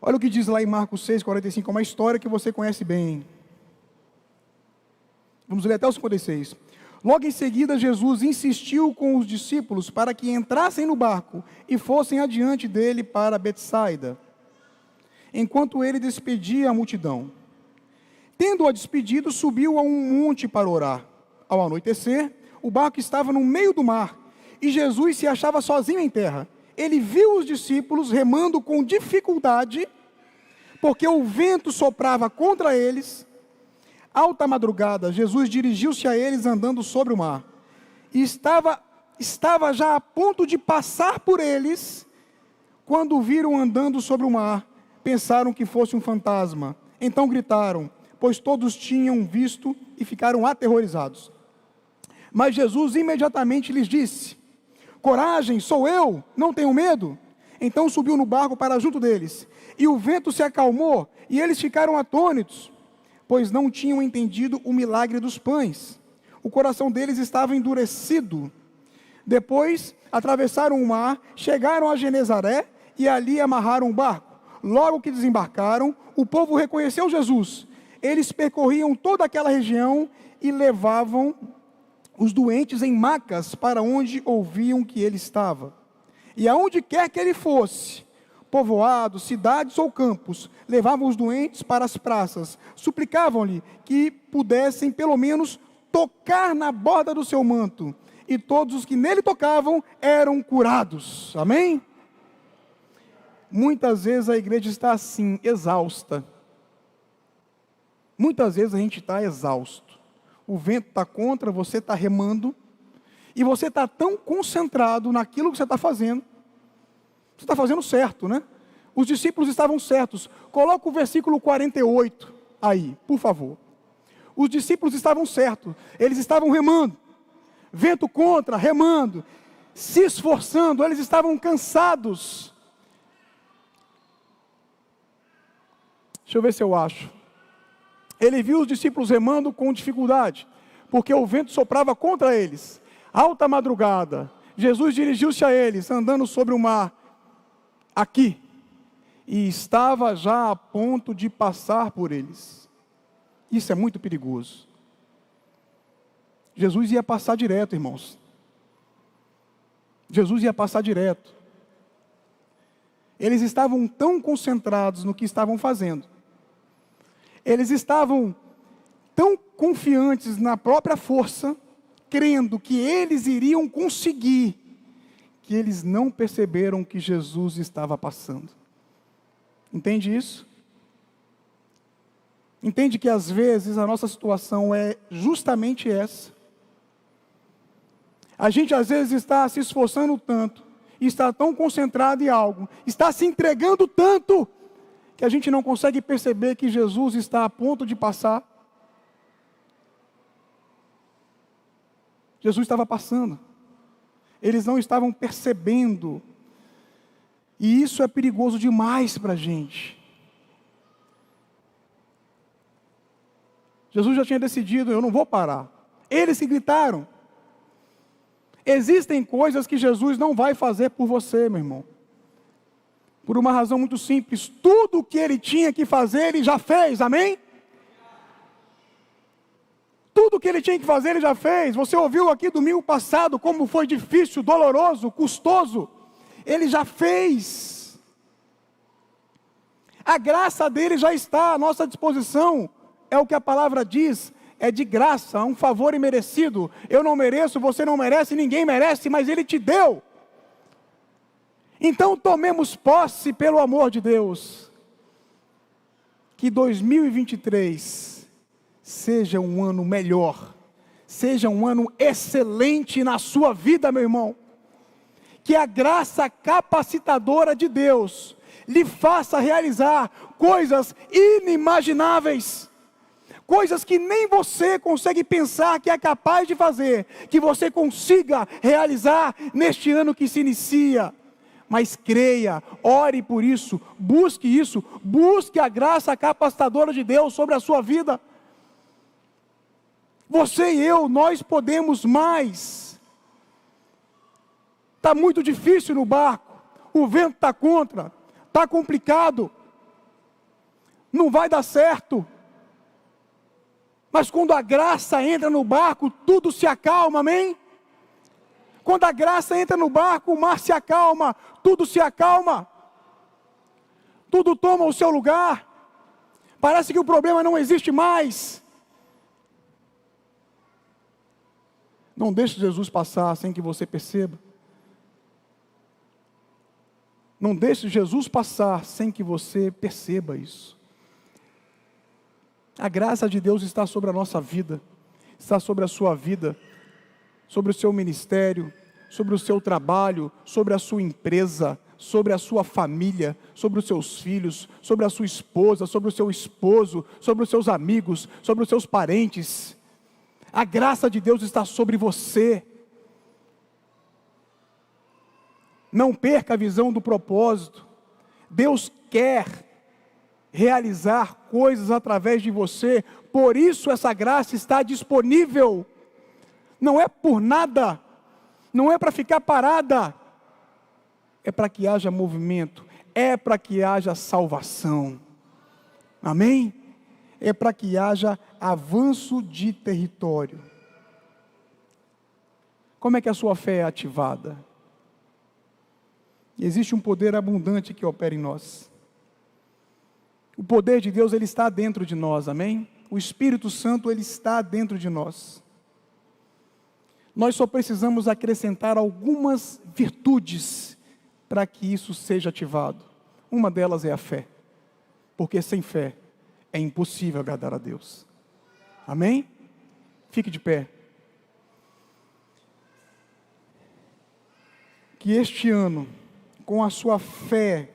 S2: Olha o que diz lá em Marcos 6, 45, é uma história que você conhece bem. Vamos ler até o 56. Logo em seguida, Jesus insistiu com os discípulos para que entrassem no barco e fossem adiante dele para Betsaida, enquanto ele despedia a multidão. Tendo-a despedido, subiu a um monte para orar. Ao anoitecer, o barco estava no meio do mar e Jesus se achava sozinho em terra. Ele viu os discípulos remando com dificuldade, porque o vento soprava contra eles. Alta madrugada, Jesus dirigiu-se a eles andando sobre o mar. E estava já a ponto de passar por eles, quando o viram andando sobre o mar. Pensaram que fosse um fantasma. Então gritaram, pois todos tinham visto e ficaram aterrorizados. Mas Jesus imediatamente lhes disse: coragem, sou eu, não tenham medo. Então subiu no barco para junto deles. E o vento se acalmou e eles ficaram atônitos, pois não tinham entendido o milagre dos pães. O coração deles estava endurecido. Depois atravessaram o mar, chegaram a Genezaré e ali amarraram o barco. Logo que desembarcaram, o povo reconheceu Jesus. Eles percorriam toda aquela região e levavam os doentes em macas para onde ouviam que ele estava. E aonde quer que ele fosse, povoados, cidades ou campos, levavam os doentes para as praças, suplicavam-lhe que pudessem pelo menos tocar na borda do seu manto, e todos os que nele tocavam eram curados. Amém? Muitas vezes a igreja está assim, exausta. Muitas vezes a gente está exausto. O vento está contra, você está remando, e você está tão concentrado naquilo que você está fazendo. Você está fazendo certo, né? Os discípulos estavam certos. Coloca o versículo 48 aí, por favor. Os discípulos estavam certos. Eles estavam remando. Vento contra, remando. Se esforçando. Eles estavam cansados. Deixa eu ver se eu acho. Ele viu os discípulos remando com dificuldade, porque o vento soprava contra eles. Alta madrugada, Jesus dirigiu-se a eles, andando sobre o mar, aqui, e estava já a ponto de passar por eles. Isso é muito perigoso. Jesus ia passar direto, irmãos. Jesus ia passar direto. Eles estavam tão concentrados no que estavam fazendo. Eles estavam tão confiantes na própria força, crendo que eles iriam conseguir, que eles não perceberam que Jesus estava passando. Entende isso? Entende que às vezes a nossa situação é justamente essa. A gente às vezes está se esforçando tanto, está tão concentrado em algo, está se entregando tanto, que a gente não consegue perceber que Jesus está a ponto de passar. Jesus estava passando. Eles não estavam percebendo. E isso é perigoso demais para a gente. Jesus já tinha decidido, eu não vou parar. Eles que gritaram. Existem coisas que Jesus não vai fazer por você, meu irmão. Por uma razão muito simples, tudo o que ele tinha que fazer, ele já fez, amém? Tudo o que ele tinha que fazer, ele já fez. Você ouviu aqui domingo passado como foi difícil, doloroso, custoso. Ele já fez. A graça dele já está à nossa disposição. É o que a palavra diz, é de graça, um favor imerecido. Eu não mereço, você não merece, ninguém merece, mas ele te deu. Então tomemos posse pelo amor de Deus. que 2023 seja um ano melhor, seja um ano excelente na sua vida, meu irmão. Que a graça capacitadora de Deus lhe faça realizar coisas inimagináveis, coisas que nem você consegue pensar que é capaz de fazer, que você consiga realizar neste ano que se inicia. Mas creia, ore por isso, busque a graça capacitadora de Deus sobre a sua vida. Você e eu, nós podemos mais. Está muito difícil no barco, o vento está contra, está complicado, não vai dar certo. Mas quando a graça entra no barco, tudo se acalma, amém? Quando a graça entra no barco, o mar se acalma, tudo se acalma, tudo toma o seu lugar, parece que o problema não existe mais. Não deixe Jesus passar sem que você perceba. Não deixe Jesus passar sem que você perceba isso. A graça de Deus está sobre a nossa vida, está sobre a sua vida, sobre o seu ministério, sobre o seu trabalho, sobre a sua empresa, sobre a sua família, sobre os seus filhos, sobre a sua esposa, sobre o seu esposo, sobre os seus amigos, sobre os seus parentes. A graça de Deus está sobre você. Não perca a visão do propósito. Deus quer realizar coisas através de você, por isso essa graça está disponível. Não é por nada, não é para ficar parada, é para que haja movimento, é para que haja salvação, amém? É para que haja avanço de território. Como é que a sua fé é ativada? Existe um poder abundante que opera em nós. O poder de Deus, ele está dentro de nós, amém? O Espírito Santo, ele está dentro de nós. Nós só precisamos acrescentar algumas virtudes para que isso seja ativado. Uma delas é a fé, porque sem fé é impossível agradar a Deus. Amém? Fique de pé. Que este ano, com a sua fé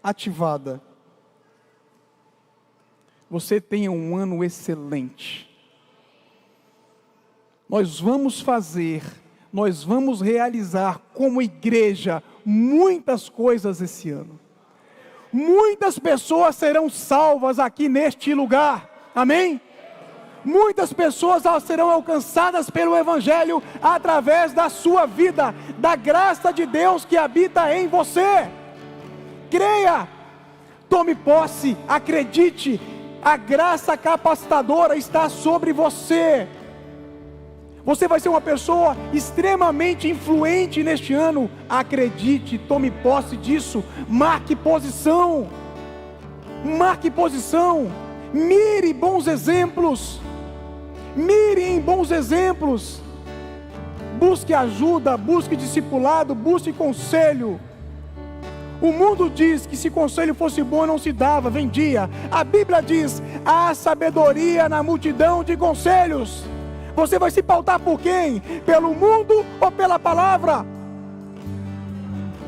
S2: ativada, você tenha um ano excelente. Nós vamos realizar como igreja muitas coisas esse ano. Muitas pessoas serão salvas aqui neste lugar, amém? Muitas pessoas serão alcançadas pelo Evangelho através da sua vida, da graça de Deus que habita em você. Creia, tome posse, acredite, a graça capacitadora está sobre você. Você vai ser uma pessoa extremamente influente neste ano. Acredite, tome posse disso. Marque posição. Marque posição. Mire bons exemplos. Mire em bons exemplos. Busque ajuda, busque discipulado, busque conselho. O mundo diz que se conselho fosse bom não se dava, vendia. A Bíblia diz, há sabedoria na multidão de conselhos. Você vai se pautar por quem? Pelo mundo ou pela palavra?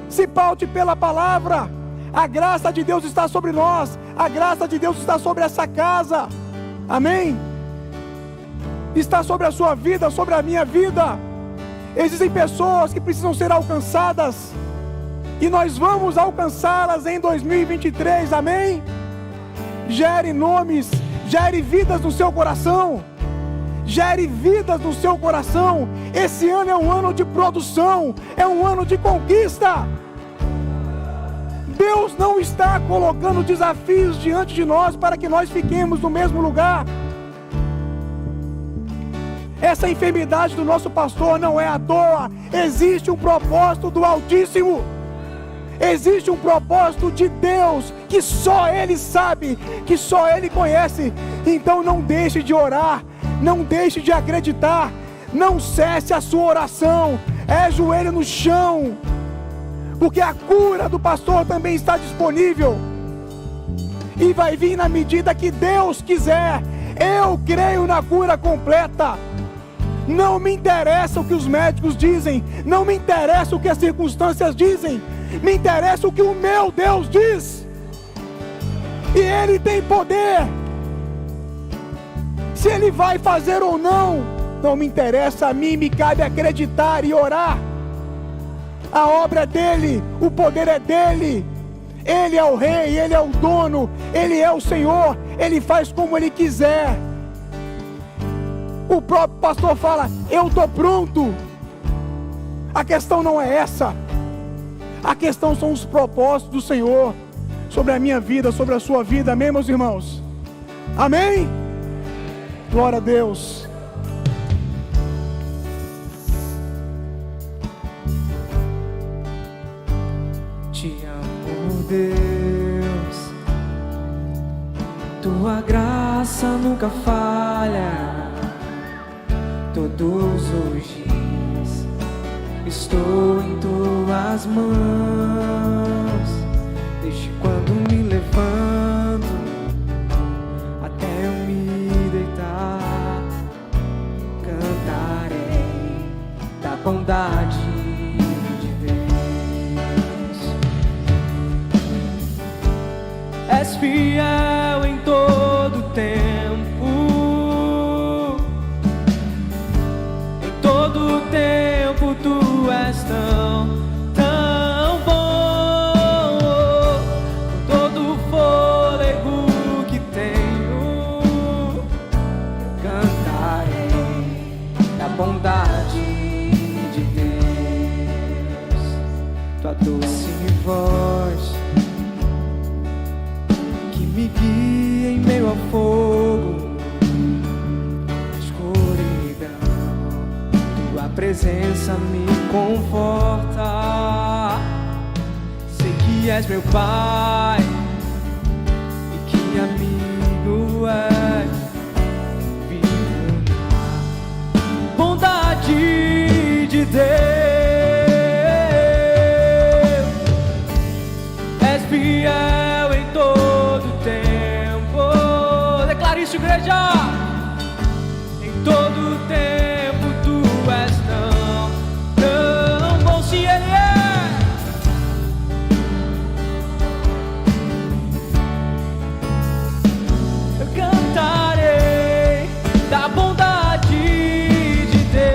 S2: Se paute pela palavra. A graça de Deus está sobre nós. A graça de Deus está sobre essa casa. Amém? Está sobre a sua vida, sobre a minha vida. Existem pessoas que precisam ser alcançadas. E nós vamos alcançá-las em 2023. Amém? Gere nomes, gere vidas no seu coração. Gere vidas no seu coração. Esse ano é um ano de produção, é um ano de conquista. Deus não está colocando desafios diante de nós para que nós fiquemos no mesmo lugar. Essa enfermidade do nosso pastor não é à toa. Existe um propósito do Altíssimo. Existe um propósito de Deus que só Ele sabe, que só Ele conhece. Então não deixe de orar, não deixe de acreditar, não cesse a sua oração, joelho no chão, porque a cura do pastor também está disponível. e vai vir na medida que Deus quiser. Eu creio na cura completa. Não me interessa o que os médicos dizem, não me interessa o que as circunstâncias dizem, me interessa o que o meu Deus diz. E Ele tem poder. Se Ele vai fazer ou não, não me interessa. A mim me cabe acreditar e orar. A obra é dEle, o poder é dEle. Ele é o Rei, Ele é o dono, Ele é o Senhor. Ele faz como Ele quiser. O próprio pastor fala: eu estou pronto. A questão não é essa. A questão são os propósitos do Senhor sobre a minha vida, sobre a sua vida. Amém, meus irmãos? Amém? Glória a Deus.
S3: Te amo, Deus. Tua graça nunca falha. Todos os dias estou em tuas mãos. Desde quando me levanto até eu me deitar, cantarei da bondade de Deus. És fiel em todo tempo. Todo tempo tu és tão bom. Com todo o fôlego que tenho, cantarei da bondade de Deus. Tua doce voz que me guia em meio ao fogo, a presença me conforta. Sei que és meu Pai e que amigo és. Vivo na bondade de Deus. És fiel em todo tempo. Declare isso, igreja. Em todo tempo és tão bom. Se Ele é, eu cantarei da bondade de Deus.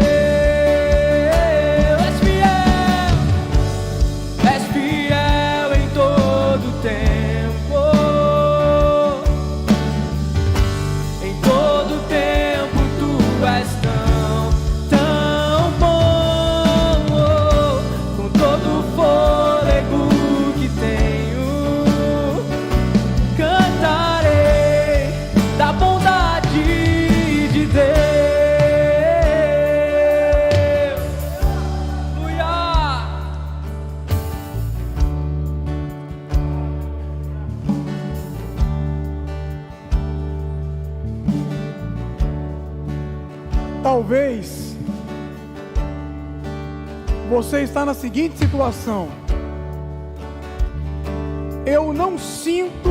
S3: És fiel em todo tempo. Em todo tempo tu és
S2: Talvez você está na seguinte situação: eu não sinto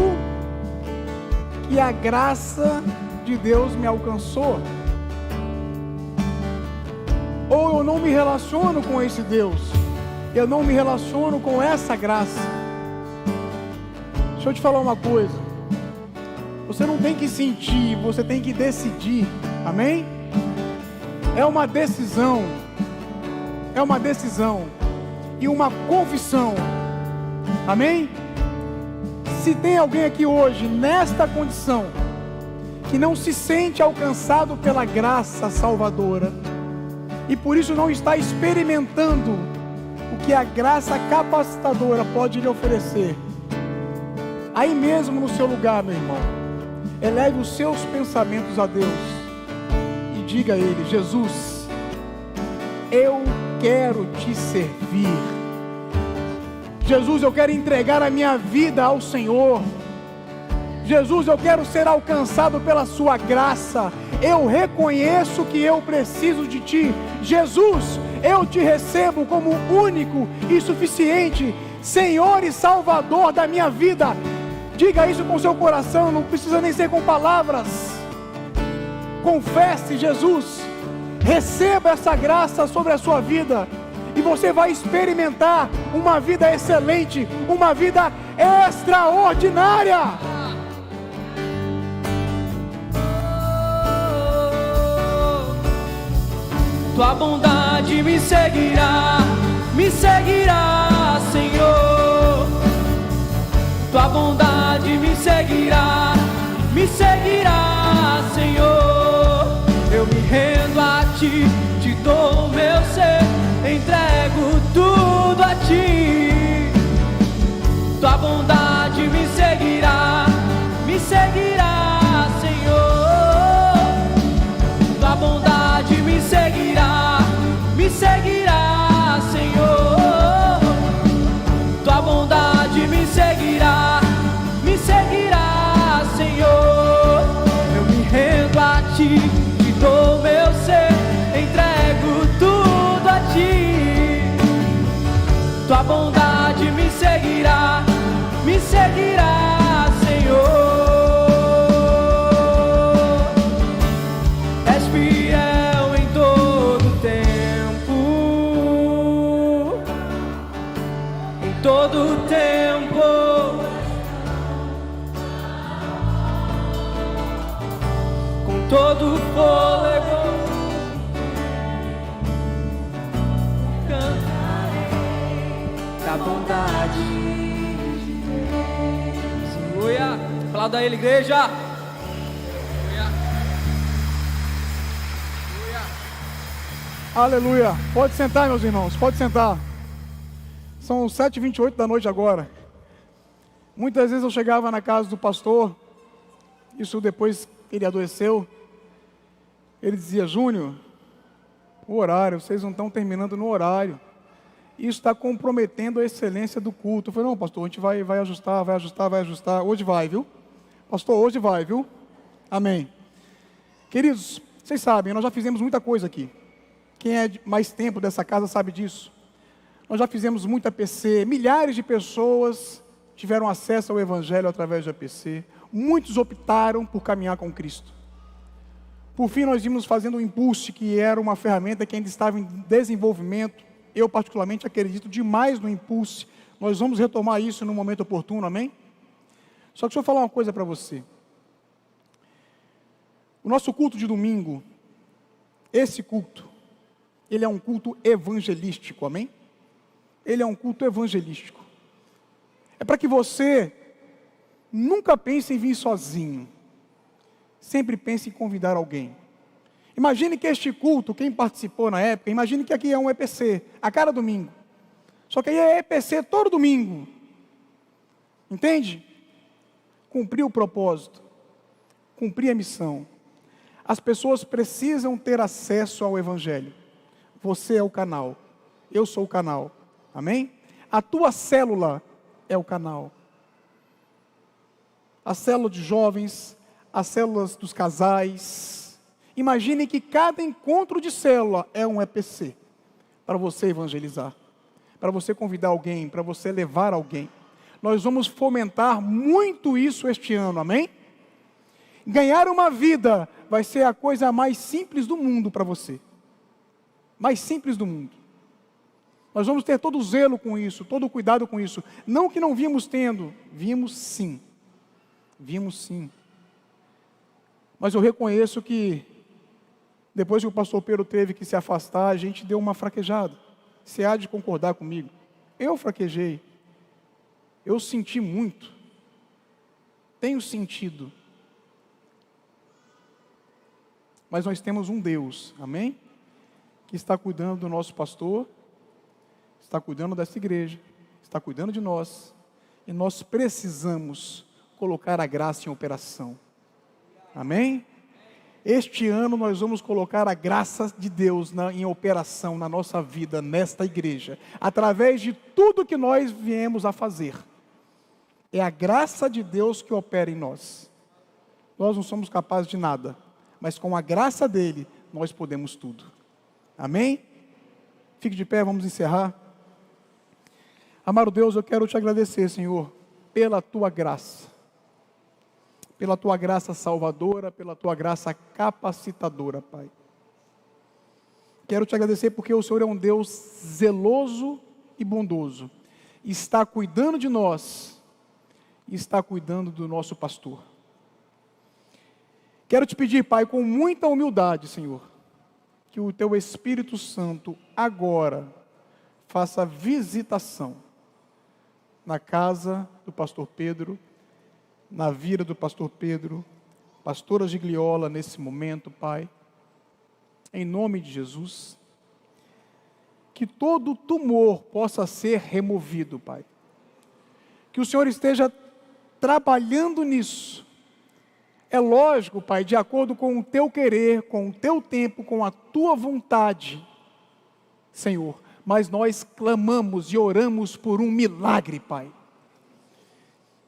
S2: que a graça de Deus me alcançou, ou eu não me relaciono com esse Deus, eu não me relaciono com essa graça. Deixa eu te falar uma coisa: você não tem que sentir, você tem que decidir. Amém? É uma decisão e uma confissão. Amém? Se tem alguém aqui hoje nesta condição que não se sente alcançado pela graça salvadora e por isso não está experimentando o que a graça capacitadora pode lhe oferecer, aí mesmo no seu lugar, meu irmão, eleve os seus pensamentos a Deus e diga a Ele: Jesus, eu quero te servir. Jesus, eu quero entregar a minha vida ao Senhor. Jesus, eu quero ser alcançado pela sua graça. Eu reconheço que eu preciso de Ti. Jesus, eu Te recebo como único e suficiente Senhor e Salvador da minha vida. Diga isso com seu coração, não precisa nem ser com palavras. Confesse Jesus, receba essa graça sobre a sua vida, e você vai experimentar uma vida excelente, uma vida extraordinária.
S3: Tua bondade me seguirá, Senhor. Tua bondade me seguirá, Senhor. Eu me rendo a Ti, Te dou o meu ser, entrego tudo a Ti. Tua bondade me seguirá, Senhor. Tua bondade me seguirá, Senhor. Tua bondade me seguirá, Senhor. Eu me rendo a Ti, Te dou meu ser, entrego tudo a Ti. Tua bondade me seguirá, Senhor. És fiel em todo tempo, em todo tempo. Com todo fôlego cantarei da bondade de Deus. Aleluia! Aplauda Ele, igreja!
S2: Aleluia. Pode sentar, meus irmãos, pode sentar. São 7h28 da noite agora. Muitas vezes eu chegava na casa do pastor, isso depois que ele adoeceu, ele dizia: Júnior, o horário, vocês não estão terminando no horário, isso está comprometendo a excelência do culto. Eu falei: não, pastor, a gente vai ajustar, hoje vai, viu? Pastor, hoje vai, viu? Amém. Queridos, vocês sabem, nós já fizemos muita coisa aqui. Quem é de mais tempo dessa casa sabe disso. Nós já fizemos muita APC, milhares de pessoas tiveram acesso ao Evangelho através da APC. Muitos optaram por caminhar com Cristo. Por fim, nós vimos fazendo o Impulse, que era uma ferramenta que ainda estava em desenvolvimento. Eu particularmente acredito demais no Impulse. Nós vamos retomar isso no momento oportuno, amém? Só que deixa eu falar uma coisa para você. O nosso culto de domingo, esse culto, ele é um culto evangelístico, amém? Ele é um culto evangelístico. É para que você nunca pense em vir sozinho. Sempre pense em convidar alguém. Imagine que este culto, quem participou na época, imagine que aqui é um EPC, a cada domingo. Só que aí é EPC todo domingo. Entende? Cumprir o propósito, cumprir a missão. As pessoas precisam ter acesso ao Evangelho. Você é o canal, eu sou o canal, amém? A tua célula é o canal. A célula de jovens, as células dos casais. Imagine que cada encontro de célula é um EPC, para você evangelizar, para você convidar alguém, para você levar alguém. Nós vamos fomentar muito isso este ano, amém? Ganhar uma vida vai ser a coisa mais simples do mundo para você. Mais simples do mundo. Nós vamos ter todo o zelo com isso, todo o cuidado com isso. Não que não vimos tendo, vimos sim. Vimos sim. Mas eu reconheço que, depois que o pastor Pedro teve que se afastar, a gente deu uma fraquejada. Você há de concordar comigo? Eu fraquejei. Eu senti muito. Tenho sentido. Mas nós temos um Deus, amém? Que está cuidando do nosso pastor, está cuidando dessa igreja, está cuidando de nós, e nós precisamos colocar a graça em operação, amém? Este ano nós vamos colocar a graça de Deus em operação na nossa vida, nesta igreja, através de tudo que nós viemos a fazer. É a graça de Deus que opera em nós. Nós não somos capazes de nada, mas com a graça dele, nós podemos tudo. Amém? Fique de pé, vamos encerrar. Amado Deus, eu quero te agradecer, Senhor, pela tua graça. pela Tua graça salvadora, pela Tua graça capacitadora, Pai. Quero Te agradecer porque o Senhor é um Deus zeloso e bondoso. Está cuidando de nós e está cuidando do nosso pastor. Quero Te pedir, Pai, com muita humildade, Senhor, que o Teu Espírito Santo agora faça visitação na casa do pastor Pedro, na vida do pastor Pedro, pastora Gigliola nesse momento, Pai, em nome de Jesus, que todo tumor possa ser removido, Pai, que o Senhor esteja trabalhando nisso, é lógico, Pai, de acordo com o Teu querer, com o Teu tempo, com a Tua vontade, Senhor, mas nós clamamos e oramos por um milagre, Pai.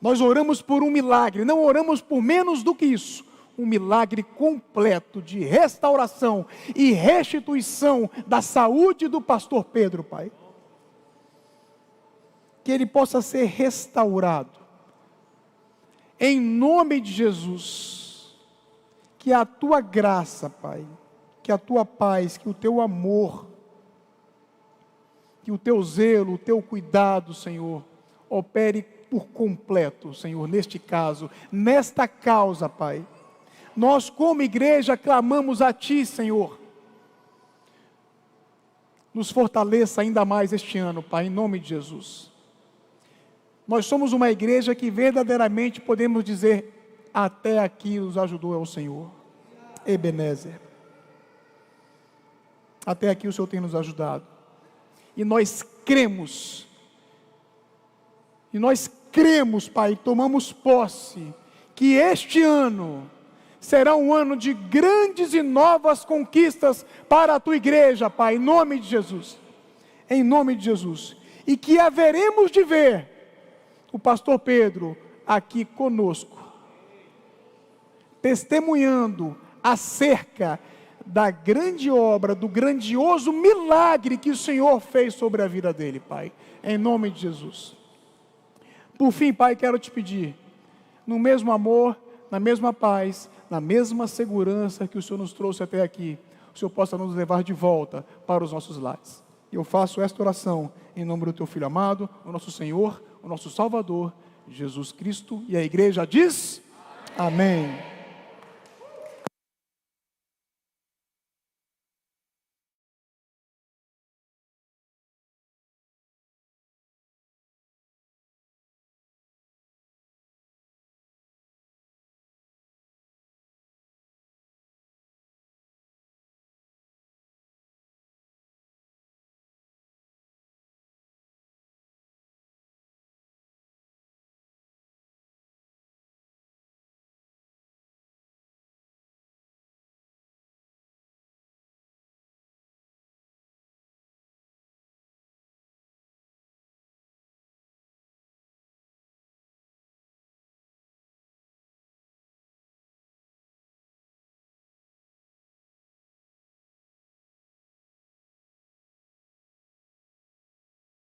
S2: Nós oramos por um milagre, não oramos por menos do que isso. Um milagre completo de restauração e restituição da saúde do pastor Pedro, Pai. Que ele possa ser restaurado. Em nome de Jesus. Que a Tua graça, Pai, que a Tua paz, que o Teu amor, que o Teu zelo, o Teu cuidado, Senhor, opere por completo, Senhor, neste caso, nesta causa, Pai. Nós, como igreja, clamamos a Ti, Senhor. Nos fortaleça ainda mais este ano, Pai, em nome de Jesus. Nós somos uma igreja que verdadeiramente podemos dizer, até aqui nos ajudou é o Senhor. Ebenezer. Até aqui o Senhor tem nos ajudado. E nós cremos, Pai, tomamos posse, que este ano será um ano de grandes e novas conquistas para a Tua igreja, Pai, em nome de Jesus. Em nome de Jesus. E que haveremos de ver o pastor Pedro aqui conosco, testemunhando acerca da grande obra, do grandioso milagre que o Senhor fez sobre a vida dele, Pai, em nome de Jesus. Por fim, Pai, quero Te pedir, no mesmo amor, na mesma paz, na mesma segurança que o Senhor nos trouxe até aqui, o Senhor possa nos levar de volta para os nossos lares. Eu faço esta oração em nome do Teu Filho amado, o nosso Senhor, o nosso Salvador, Jesus Cristo, e a igreja diz: Amém.